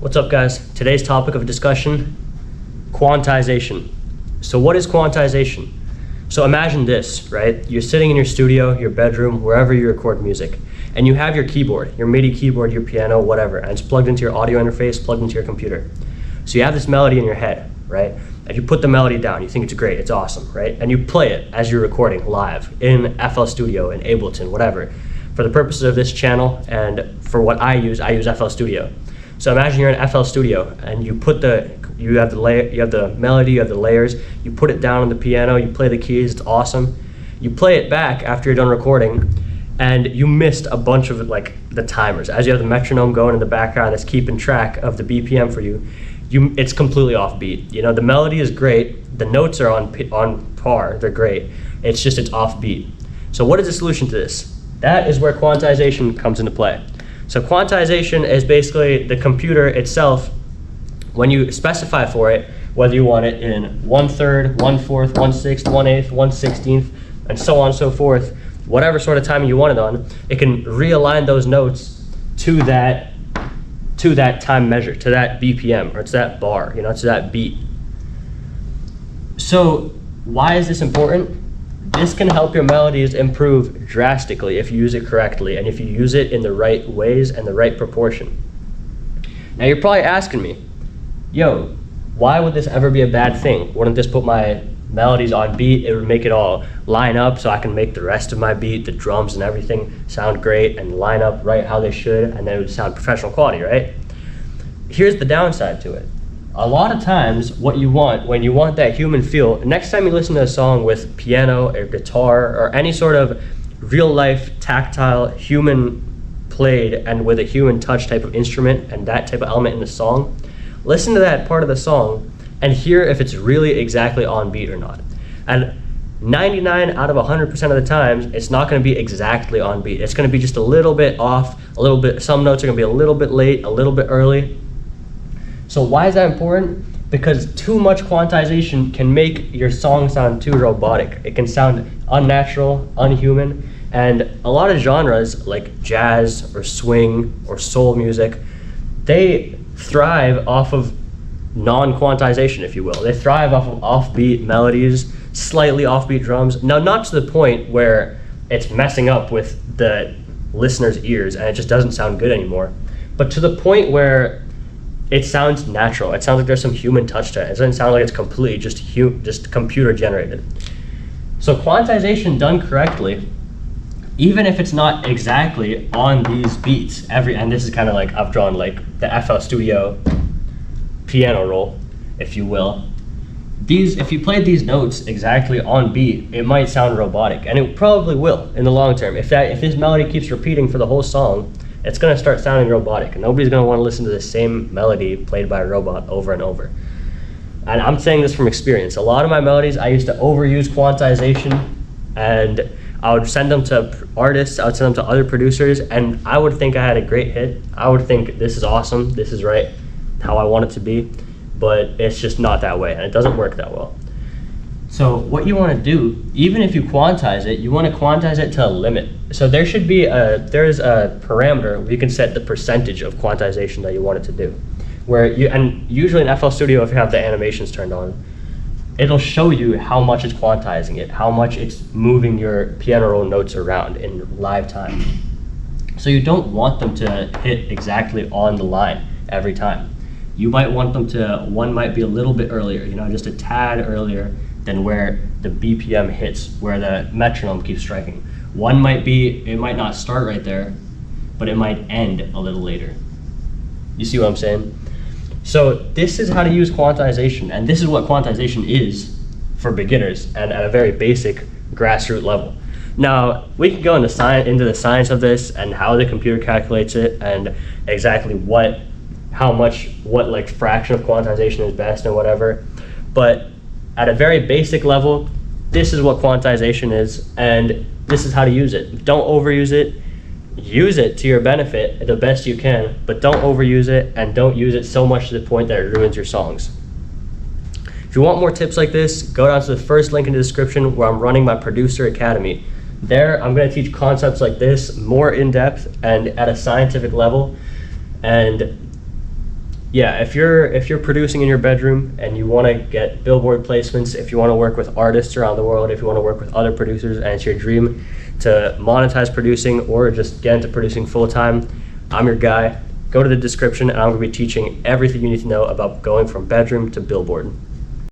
What's up, guys? Today's topic of discussion, quantization. So what is quantization? So imagine this, right? You're sitting in your studio, your bedroom, wherever you record music, and you have your keyboard, your MIDI keyboard, your piano, whatever, and it's plugged into your audio interface, plugged into your computer. So you have this melody in your head, right? And you put the melody down, you think it's great, it's awesome, right? And you play it as you're recording live in FL Studio, in Ableton, whatever. For the purposes of this channel and for what I use FL Studio. So imagine you're in FL Studio and you put you have the melody, you have the layers, you put it down on the piano, you play the keys, it's awesome. You play it back after you're done recording and you missed a bunch of the timers. As you have the metronome going in the background that's keeping track of the BPM for you, it's completely off beat. You know, the melody is great, the notes are on par, they're great. It's off beat. So what is the solution to this? That is where quantization comes into play. So quantization is basically the computer itself, when you specify for it, whether you want it in 1/3, 1/4, 1/6, 1/8, 1/16, and so on and so forth, whatever sort of timing you want it on, it can realign those notes to that time measure, to that BPM, or to that bar, to that beat. So why is this important? This can help your melodies improve drastically if you use it correctly and if you use it in the right ways and the right proportion. Now you're probably asking me, yo, why would this ever be a bad thing? Wouldn't this put my melodies on beat? It would make it all line up so I can make the rest of my beat, the drums and everything, sound great and line up right how they should, and then it would sound professional quality, right? Here's the downside to it. A lot of times what you want, when you want that human feel, next time you listen to a song with piano or guitar or any sort of real life, tactile, human played and with a human touch type of instrument and that type of element in the song, listen to that part of the song and hear if it's really exactly on beat or not. And 99 out of 100% of the times, it's not gonna be exactly on beat. It's gonna be just a little bit off, some notes are gonna be a little bit late, a little bit early. So why is that important? Because too much quantization can make your song sound too robotic. It can sound unnatural, unhuman, and a lot of genres like jazz or swing or soul music, they thrive off of non-quantization, if you will. They thrive off of offbeat melodies, slightly offbeat drums. Now, not to the point where it's messing up with the listener's ears and it just doesn't sound good anymore, but to the point where it sounds natural. It sounds like there's some human touch to it. It doesn't sound like it's completely just computer generated. So quantization done correctly, even if it's not exactly on these beats, and this is kind of like, I've drawn like the FL Studio piano roll, if you will. If you played these notes exactly on beat, it might sound robotic, and it probably will in the long term. If this melody keeps repeating for the whole song, it's gonna start sounding robotic, and nobody's gonna wanna listen to the same melody played by a robot over and over. And I'm saying this from experience. A lot of my melodies, I used to overuse quantization, and I would send them to artists, I would send them to other producers, and I would think I had a great hit. I would think this is awesome, this is right, how I want it to be, but it's just not that way, and it doesn't work that well. So what you want to do, even if you quantize it, you want to quantize it to a limit. So there's a parameter where you can set the percentage of quantization that you want it to do. And usually in FL Studio, if you have the animations turned on, it'll show you how much it's quantizing it, how much it's moving your piano roll notes around in live time. So you don't want them to hit exactly on the line every time. You might want them one might be a little bit earlier, just a tad earlier than where the BPM hits, where the metronome keeps striking. It might not start right there, but it might end a little later. You see what I'm saying? So this is how to use quantization, and this is what quantization is for beginners and at a very basic grassroots level. Now, we can go into the science of this and how the computer calculates it and exactly what fraction of quantization is best and whatever, but at a very basic level, this is what quantization is, and this is how to use it. Don't overuse it. Use it to your benefit the best you can, but don't overuse it, and don't use it so much to the point that it ruins your songs. If you want more tips like this, go down to the first link in the description where I'm running my Producer Academy. There, I'm going to teach concepts like this more in depth and at a scientific level, and Yeah, if you're producing in your bedroom and you want to get billboard placements, if you want to work with artists around the world, if you want to work with other producers, and it's your dream to monetize producing or just get into producing full time, I'm your guy. Go to the description and I'm going to be teaching everything you need to know about going from bedroom to billboard.